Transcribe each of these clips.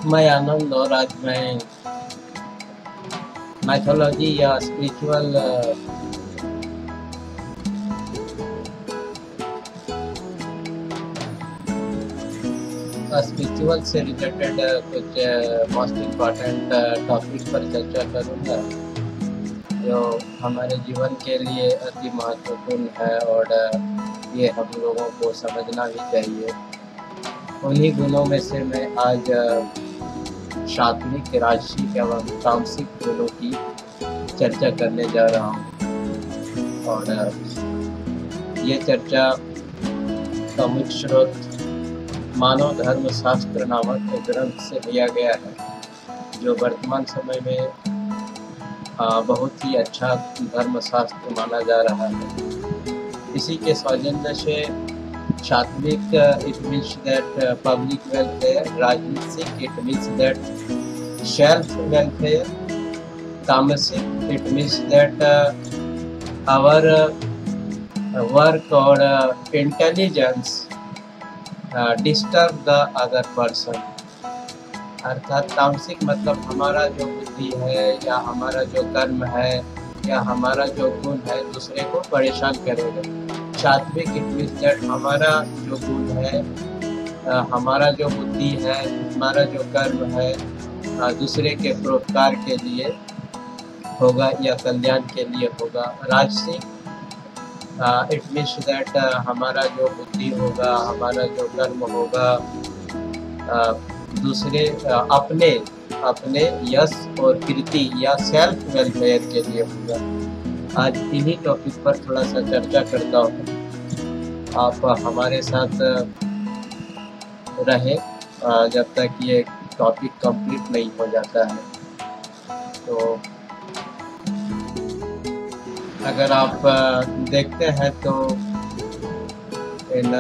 मैं आनंद और आज मैं मैथोलॉजी या स्पिरिचुअल से रिलेटेड कुछ मोस्ट इम्पॉर्टेंट टॉपिक पर चर्चा करूँगा जो हमारे जीवन के लिए अति महत्वपूर्ण है और ये हम लोगों को समझना भी चाहिए। उन्हीं गुणों में से मैं आज सात्विक, राजसिक एवं तामसिक गुणों की चर्चा करने जा रहा हूँ और ये चर्चा का मुख्य स्रोत मानव धर्म शास्त्र नामक एक ग्रंथ से लिया गया है जो वर्तमान समय में बहुत ही अच्छा धर्म शास्त्र माना जा रहा है। इसी के सौजन्य से सात्विक it means that public welfare, राजसिक it means that self welfare, तामसिक it means that our work और intelligence disturb the other person. अर्थात तामसिक मतलब हमारा जो बुद्धि है या हमारा जो कर्म है या हमारा जो गुण है दूसरे को परेशान करेगा। सात्विक इट मीन्स दैट हमारा जो गुण है, हमारा जो बुद्धि है, हमारा जो कर्म है दूसरे के परोपकार के लिए होगा या कल्याण के लिए होगा। राजसिक इट मीन्स दैट हमारा जो बुद्धि होगा, हमारा जो कर्म होगा दूसरे अपने यश और कीर्ति या सेल्फ वेलफेयर के लिए होगा। आज इन्हीं टॉपिक पर थोड़ा सा चर्चा करता हूँ। आप हमारे साथ रहें जब तक ये टॉपिक कंप्लीट नहीं हो जाता है। तो अगर आप देखते हैं तो इन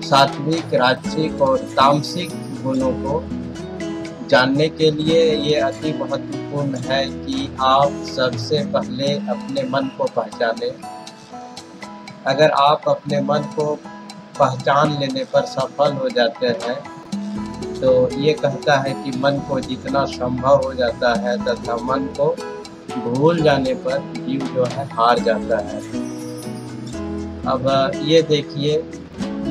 सात्विक, राजसिक और तामसिक गुणों को जानने के लिए ये अति महत्वपूर्ण है कि आप सबसे पहले अपने मन को पहचानें। अगर आप अपने मन को पहचान लेने पर सफल हो जाते हैं तो ये कहता है कि मन को जितना संभव हो जाता है तथा मन को भूल जाने पर जीव जो है हार जाता है। अब ये देखिए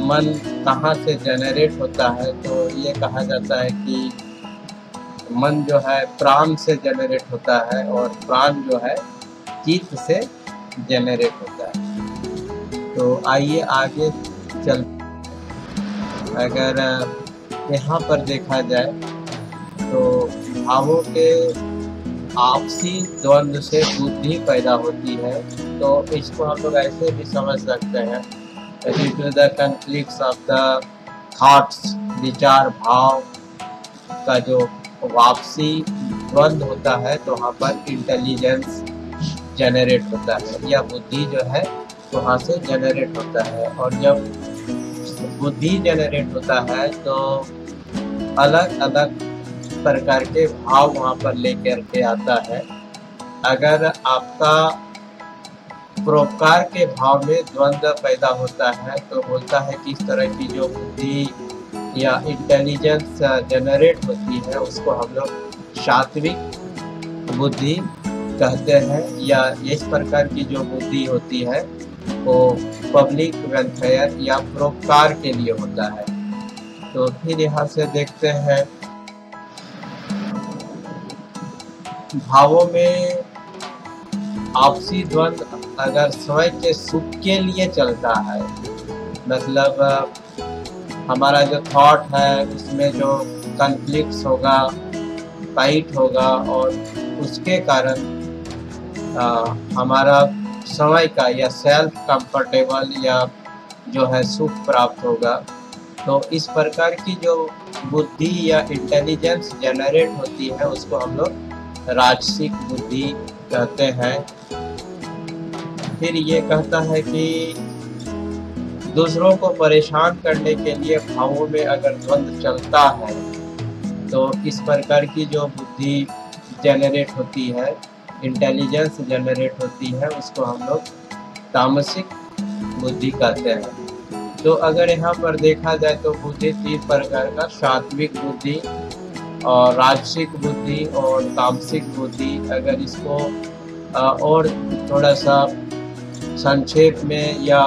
मन कहाँ से जनरेट होता है, तो ये कहा जाता है कि मन जो है प्राण से जनरेट होता है और प्राण जो है चित्त से जनरेट होता है। तो आइए आगे चल। अगर यहाँ पर देखा जाए तो भावों के आपसी द्वंद्व से बुद्धि पैदा होती है। तो इसको हम लोग ऐसे भी समझ सकते हैं due to the conflicts of the thoughts, विचार भाव का जो वापसी द्वंद्व होता है तो वहाँ पर इंटेलिजेंस जनरेट होता है या बुद्धि जो है वहाँ से जनरेट होता है। और जब बुद्धि जनरेट होता है तो अलग अलग प्रकार के भाव वहाँ पर लेकर के आता है। अगर आपका परोपकार के भाव में द्वंद्व पैदा होता है तो बोलता है कि इस तरह की जो बुद्धि या इंटेलिजेंस जनरेट होती है उसको हम लोग सात्विक बुद्धि कहते हैं। या इस प्रकार की जो बुद्धि होती है वो पब्लिक वेलफेयर या परोपकार के लिए होता है। तो फिर यहाँ से देखते हैं भावों में आपसी द्वंद्व अगर स्वयं के सुख के लिए चलता है, मतलब हमारा जो थॉट है उसमें जो कॉन्फ्लिक्ट्स होगा, फाइट होगा और उसके कारण हमारा समय का या सेल्फ कंफर्टेबल या जो है सुख प्राप्त होगा। तो इस प्रकार की जो बुद्धि या इंटेलिजेंस जनरेट होती है उसको हम लोग राजसिक बुद्धि कहते हैं। फिर ये कहता है कि दूसरों को परेशान करने के लिए भावों में अगर द्वंद्व चलता है तो इस प्रकार की जो बुद्धि जनरेट होती है, इंटेलिजेंस जनरेट होती है, उसको हम लोग तामसिक बुद्धि कहते हैं। तो अगर यहाँ पर देखा जाए तो बुद्धि तीन प्रकार का, सात्विक बुद्धि, और राजसिक बुद्धि और तामसिक बुद्धि, अगर इसको और थोड़ा सा संक्षेप में या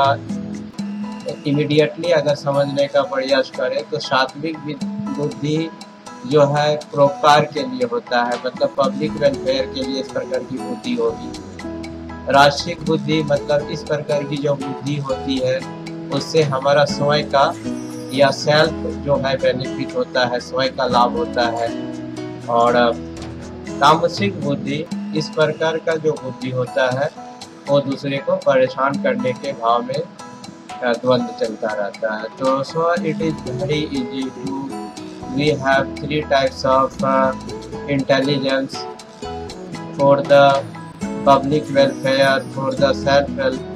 इमीडिएटली अगर समझने का प्रयास करें तो सात्विक बुद्धि जो है परोपकार के लिए होता है, मतलब पब्लिक वेलफेयर के लिए इस प्रकार की बुद्धि होगी। राजसिक बुद्धि मतलब इस प्रकार की जो बुद्धि होती है उससे हमारा स्वयं का या सेल्फ जो है बेनिफिट होता है, स्वयं का लाभ होता है। और तामसिक बुद्धि इस प्रकार का जो बुद्धि होता है वो दूसरे को परेशान करने के भाव में द्वंद्व चलता रहता है। तो so it is very easy to we have 3 types of intelligence for the public welfare, for the self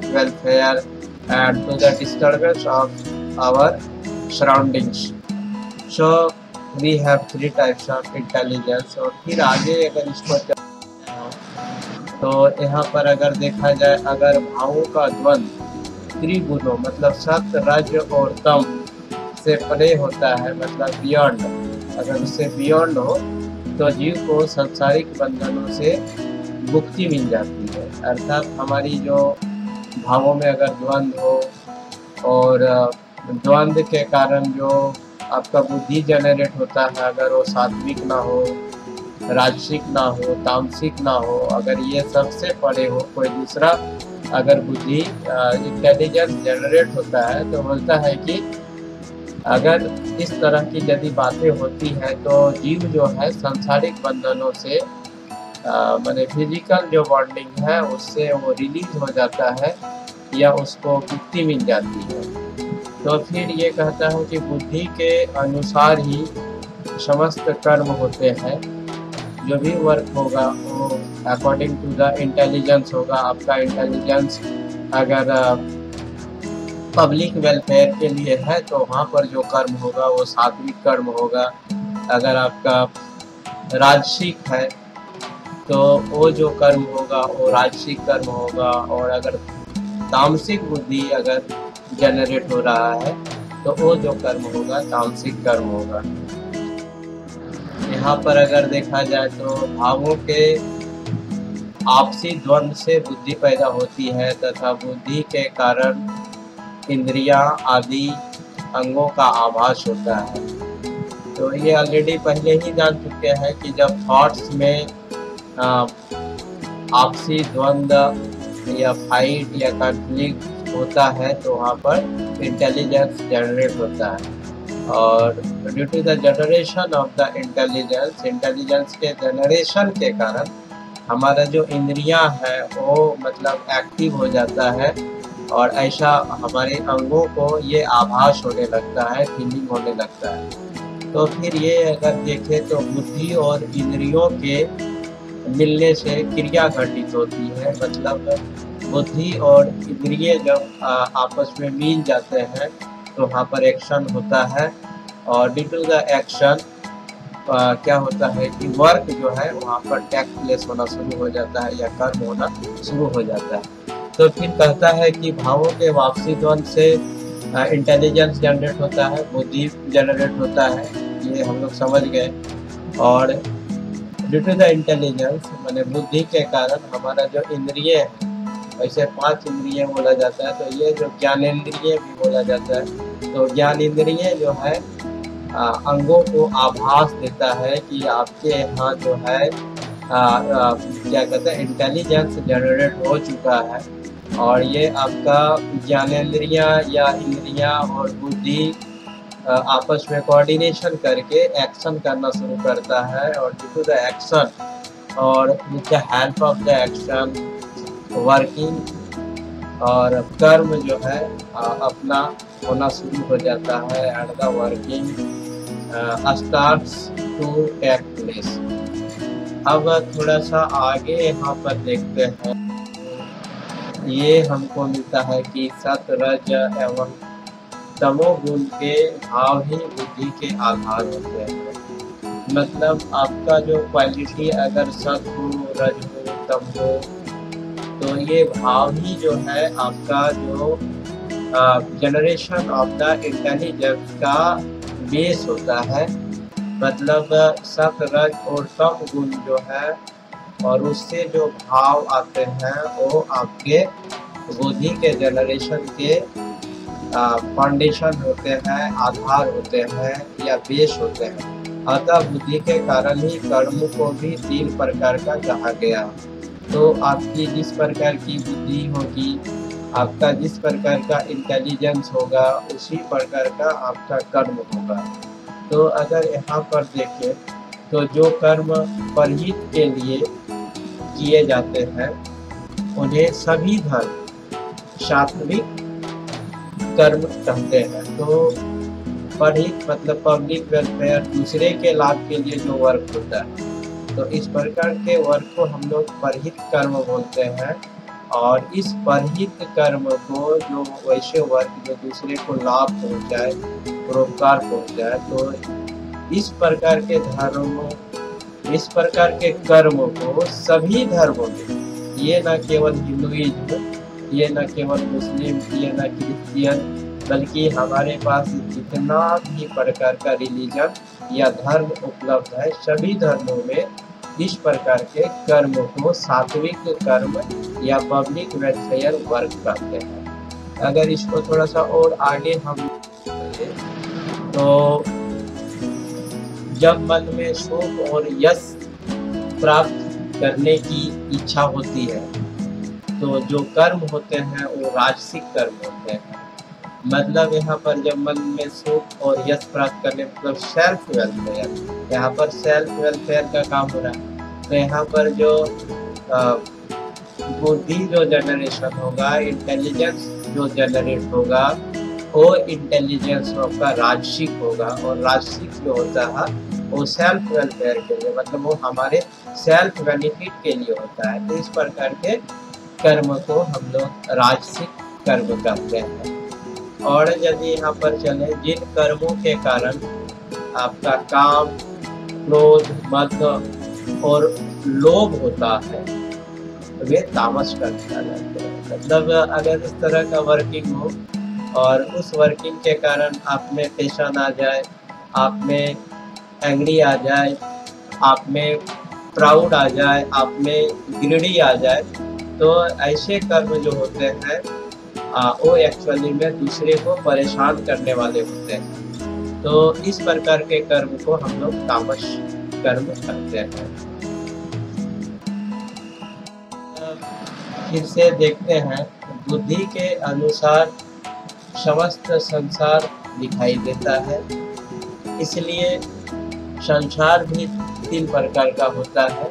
welfare and to the disturbance of our surroundings. So we have 3 types of intelligence. और फिर आगे अगर इसको तो यहाँ पर अगर देखा जाए, अगर भावों का द्वंद्व त्रिगुणों मतलब सत्व, रज और तम से परे होता है, मतलब बियॉन्ड, अगर उससे बियॉन्ड हो तो जीव को सांसारिक बंधनों से मुक्ति मिल जाती है। अर्थात हमारी जो भावों में अगर द्वंद्व हो और द्वंद्व के कारण जो आपका बुद्धि जनरेट होता है, अगर वो सात्विक ना हो, राजसिक ना हो, तामसिक ना हो, अगर ये सबसे परे हो कोई दूसरा अगर बुद्धि इंटेलिजेंस जनरेट होता है, तो बोलता है कि अगर इस तरह की यदि बातें होती हैं तो जीव जो है सांसारिक बंधनों से माने फिजिकल जो बॉन्डिंग है उससे वो रिलीज हो जाता है या उसको मुक्ति मिल जाती है। तो फिर ये कहता है कि बुद्धि के अनुसार ही समस्त कर्म होते हैं, जो भी वर्क होगा वो अकॉर्डिंग टू द इंटेलिजेंस होगा। आपका इंटेलिजेंस अगर पब्लिक वेलफेयर के लिए है तो वहाँ पर जो कर्म होगा वो सात्विक कर्म होगा। अगर आपका राजसिक है तो वो जो कर्म होगा वो राजसिक कर्म होगा। और अगर तामसिक बुद्धि अगर जनरेट हो रहा है तो वो जो कर्म होगा तामसिक कर्म होगा। यहाँ पर अगर देखा जाए तो भावों के आपसी द्वंद्व से बुद्धि पैदा होती है तथा बुद्धि के कारण इंद्रियां आदि अंगों का आभास होता है। तो ये ऑलरेडी पहले ही जान चुके हैं कि जब थॉट्स में आपसी द्वंद्व या फाइट या कॉन्फ्लिक्ट होता है तो वहाँ पर इंटेलिजेंस जनरेट होता है। और due to the generation of the intelligence के जनरेशन के कारण हमारा जो इंद्रियां है वो मतलब एक्टिव हो जाता है और ऐसा हमारे अंगों को ये आभास होने लगता है, फीलिंग होने लगता है। तो फिर ये अगर देखें तो बुद्धि और इंद्रियों के मिलने से क्रिया घटित होती है, मतलब बुद्धि और इंद्रिय जब आपस में मिल जाते हैं तो वहाँ पर एक्शन होता है। और ड्यू टू द एक्शन क्या होता है कि वर्क जो है वहाँ पर टेक प्लेस होना शुरू हो जाता है या कर्म होना शुरू हो जाता है। तो फिर कहता है कि भावों के वापसी द्वंद्व से इंटेलिजेंस जनरेट होता है, बुद्धि जनरेट होता है, ये हम लोग समझ गए। और ड्यू टू द इंटेलिजेंस माने बुद्धि के कारण हमारा जो इंद्रिय है, वैसे 5 इंद्रिय बोला जाता है, तो ये जो ज्ञानेंद्रिय भी बोला जाता है। तो ज्ञान इंद्रिय जो है अंगों को आभास देता है कि आपके यहाँ जो है क्या कहते हैं इंटेलिजेंस जनरेट हो चुका है। और ये आपका ज्ञानेंद्रियाँ या इंद्रियाँ और बुद्धि आपस में कोऑर्डिनेशन करके एक्शन करना शुरू करता है। और ड्यू टू द एक्शन और with the help of the action working और कर्म जो है अपना होना शुरू हो जाता है। And the working starts to take place. अब थोड़ा सा आगे यहाँ पर देखते हैं, ये हमको मिलता है कि सत रज एवं तमोगुण के भाव ही बुद्धि के आधार होते हैं। मतलब आपका जो क्वालिटी अगर सत हो, रज हो, तम हो, तो ये भाव ही जो है आपका जो जनरेशन ऑफ द इंटेलिजेंस का बेस होता है। मतलब सत रज और तम गुण जो है और उससे जो भाव आते हैं वो आपके बुद्धि के जनरेशन के फाउंडेशन होते हैं, आधार होते हैं या बेस होते हैं। अतः बुद्धि के कारण ही कर्म को भी 3 प्रकार का कहा गया। तो आपकी जिस प्रकार की बुद्धि होगी, आपका जिस प्रकार का इंटेलिजेंस होगा, उसी प्रकार का आपका कर्म होगा। तो अगर यहाँ पर देखें तो जो कर्म परहित के लिए किए जाते हैं उन्हें सभी धर्म सात्विक कर्म कहते हैं। तो परहित मतलब पब्लिक वेलफेयर, दूसरे के लाभ के लिए जो वर्क होता है, तो इस प्रकार के वर्क को हम लोग परहित कर्म बोलते हैं। और इस परहित कर्म को जो वैसे वर्क जो दूसरे को लाभ पहुंचाए, परोपकार पहुंचाए, तो इस प्रकार के धर्मों, इस प्रकार के कर्म को सभी धर्मों में, ये न केवल हिंदुइज्म, ये न केवल मुस्लिम, ये न क्रिश्चियन, बल्कि हमारे पास जितना भी प्रकार का रिलीजन या धर्म उपलब्ध है, सभी धर्मों में इस प्रकार के कर्म को सात्विक कर्म या पब्लिक वेलफेयर वर्क कहते हैं। अगर इसको थोड़ा सा और आगे हम तो जब मन में सुख और यश प्राप्त करने की इच्छा होती है, तो जो कर्म होते हैं वो राजसिक कर्म होते हैं। मतलब यहाँ पर जब मन में सुख और यश प्राप्त करने, मतलब सेल्फ वेलफेयर, यहाँ पर सेल्फ वेलफेयर का काम हो रहा है। तो यहाँ पर जो बुद्धि जो जनरेशन होगा, इंटेलिजेंस जो जनरेट होगा, वो इंटेलिजेंस आपका राजसिक होगा। और राजसिक जो होता है वो सेल्फ वेलफेयर के लिए, मतलब वो हमारे सेल्फ बेनिफिट के लिए होता है। तो इस प्रकार के कर्म को हम लोग राजसिक कर्म कहते हैं। और यदि यहाँ पर चले, जिन कर्मों के कारण आपका काम, क्रोध, मद और लोभ होता है, वे तामस कर्म कहलाते हैं। मतलब अगर इस तरह का वर्किंग हो और उस वर्किंग के कारण आप में टेंशन आ जाए, आप में एंग्री आ जाए, आप में प्राउड आ जाए, आप में ग्रीडी आ जाए, तो ऐसे कर्म जो होते हैं वो एक्चुअली में दूसरे को परेशान करने वाले होते हैं। तो इस प्रकार के कर्म को हम लोग तामस कर्म करते हैं। फिर से देखते हैं, बुद्धि के अनुसार समस्त संसार दिखाई देता है, इसलिए संसार भी 3 प्रकार का होता है।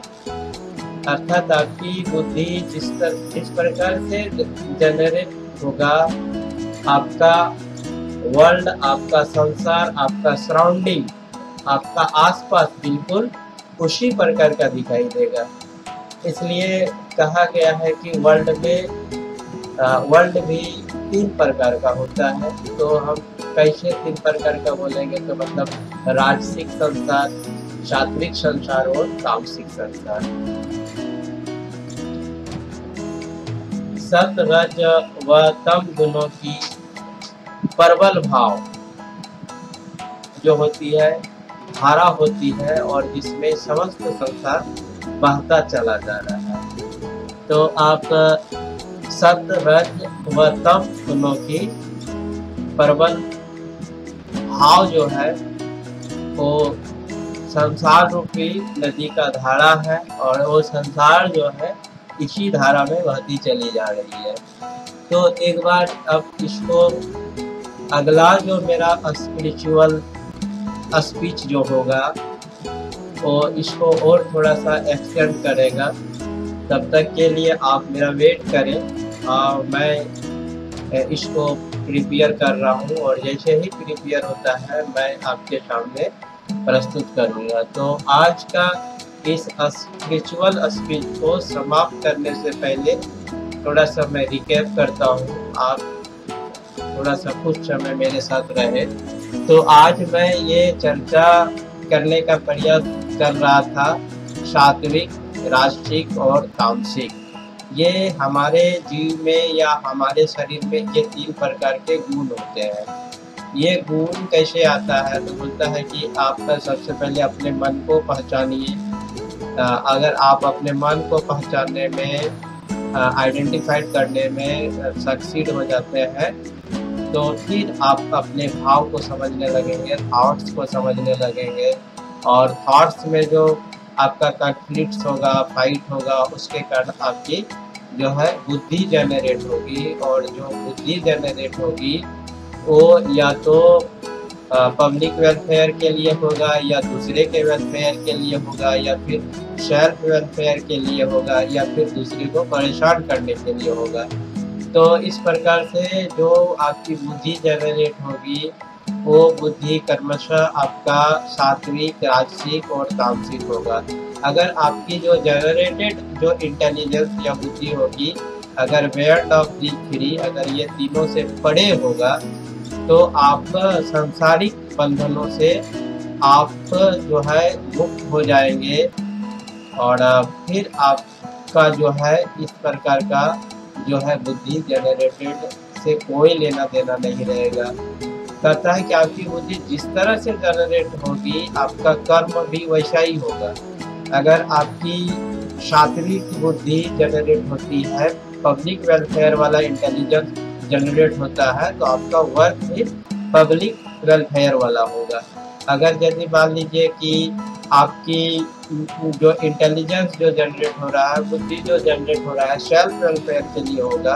अर्थात आपकी बुद्धि जिस प्रकार से जनरेट होगा, आपका वर्ल्ड, आपका संसार, आपका सराउंडिंग, आपका आसपास बिल्कुल उसी प्रकार का दिखाई देगा। इसलिए कहा गया है कि वर्ल्ड भी 3 प्रकार का होता है। तो हम कैसे 3 प्रकार का बोलेंगे, तो मतलब राजसिक संसार, सात्विक संसार और तामसिक संसार। सत, रज व तम गुणों की प्रबल भाव जो होती है, धारा होती है, और जिसमें समस्त संसार बहता चला जा रहा है। तो आप सत, रज व तम गुणों की प्रबल भाव जो है वो संसार रूपी नदी का धारा है, और वो संसार जो है इसी धारा में बहती चली जा रही है। तो एक बार अब इसको अगला जो मेरा स्पिरिचुअल स्पीच जो होगा वो इसको और थोड़ा सा एक्सटेंड करेगा। तब तक के लिए आप मेरा वेट करें, और मैं इसको प्रिपेयर कर रहा हूँ, और जैसे ही प्रिपेयर होता है मैं आपके सामने प्रस्तुत करूँगा। तो आज का इस स्पिरिचुअल स्पीच को समाप्त करने से पहले थोड़ा सा मैं रिकैप करता हूँ, आप थोड़ा सा कुछ समय मेरे साथ रहे। तो आज मैं ये चर्चा करने का प्रयास कर रहा था सात्विक, राजसिक और तामसिक। ये हमारे जीव में या हमारे शरीर में ये 3 प्रकार के गुण होते हैं। ये गुण कैसे आता है, तो बोलता है कि आपका सबसे पहले अपने मन को पहचानिए। अगर आप अपने मन को पहचानने में, आइडेंटिफाइड करने में सक्सीड हो जाते हैं, तो फिर आप अपने भाव को समझने लगेंगे, थॉट्स को समझने लगेंगे, और थॉट्स में जो आपका कॉन्फ्लिक्ट्स होगा, फाइट होगा, उसके कारण आपकी जो है बुद्धि जनरेट होगी, और जो बुद्धि जनरेट होगी वो या तो पब्लिक वेलफेयर के लिए होगा, या दूसरे के वेलफेयर के लिए होगा, या फिर सेल्फ वेलफेयर के लिए होगा, या फिर दूसरे को परेशान करने के लिए होगा। तो इस प्रकार से जो आपकी बुद्धि जनरेट होगी, वो बुद्धि क्रमशः आपका सात्विक, राजसिक और तामसिक होगा। अगर आपकी जो जनरेटेड जो इंटेलिजेंस या बुद्धि होगी, अगर बियॉन्ड ऑफ दी थ्री, अगर ये तीनों से परे होगा, तो आप सांसारिक बंधनों से आप जो है मुक्त हो जाएंगे, और फिर आपका जो है इस प्रकार का जो है बुद्धि जनरेटेड से कोई लेना देना नहीं रहेगा। कहता है कि आपकी बुद्धि जिस तरह से जनरेट होगी, आपका कर्म भी वैसा ही होगा। अगर आपकी सात्विक बुद्धि जनरेट होती है, पब्लिक वेलफेयर वाला इंटेलिजेंस जनरेट होता है, तो आपका वर्क भी पब्लिक वेलफेयर वाला होगा। अगर यदि मान लीजिए कि आपकी जो इंटेलिजेंस जो जनरेट हो रहा है, बुद्धि जो जनरेट हो रहा है सेल्फ वेलफेयर के लिए होगा,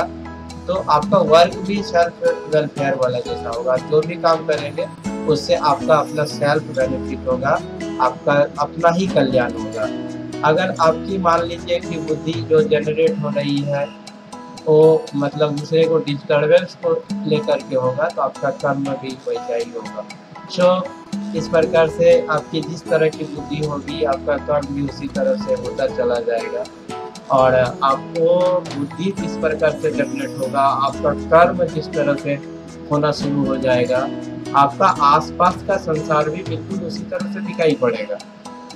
तो आपका वर्क भी सेल्फ वेलफेयर वाला जैसा होगा। जो भी काम करेंगे उससे आपका अपना सेल्फ बेनिफिट होगा, आपका अपना ही कल्याण होगा। अगर आपकी मान लीजिए कि बुद्धि जो जनरेट हो रही है वो मतलब दूसरे को डिस्टर्बेंस को लेकर के होगा, तो आपका कर्म भी वैसा ही होगा। सो इस प्रकार से आपकी जिस तरह की बुद्धि होगी, आपका कर्म भी उसी तरह से होता चला जाएगा। और आपको बुद्धि जिस प्रकार से जनरेट होगा, आपका कर्म जिस तरह से होना शुरू हो जाएगा, आपका आसपास का संसार भी बिल्कुल उसी तरह से दिखाई पड़ेगा।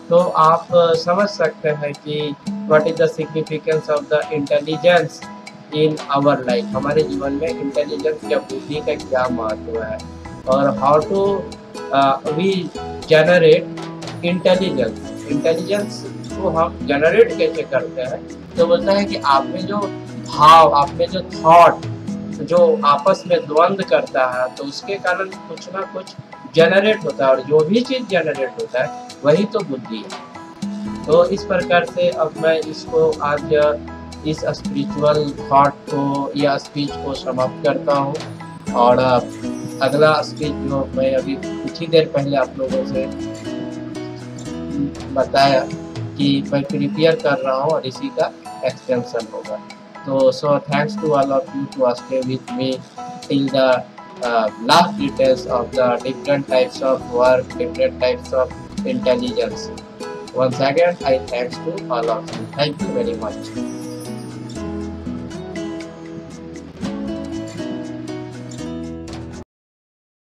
तो आप समझ सकते हैं कि what is the significance of the intelligence in our life. हमारे जीवन में इंटेलिजेंस या बुद्धि का क्या महत्व है, और how to we generate intelligence. इंटेलिजेंस को हम जनरेट कैसे करते हैं, तो बोलता है कि आप में जो भाव, आप में जो थॉट जो आपस में द्वंद्व करता है, तो उसके कारण कुछ ना कुछ जनरेट होता है, और जो भी चीज़ जनरेट होता है वही तो बुद्धि है। तो इस प्रकार से अब मैं इसको आज इस स्पिरिचुअल थॉट को या स्पीच को समाप्त करता हूँ, और अगला स्पीच जो मैं अभी कुछ ही देर पहले आप लोगों से बताया कि मैं प्रिपेयर कर रहा हूँ, और इसी का एक्सटेंशन होगा। तो so thanks to all of you to stay with me till the last details of the different types of work, different types of intelligence. Once again, I thanks to all of you. Thank you very much.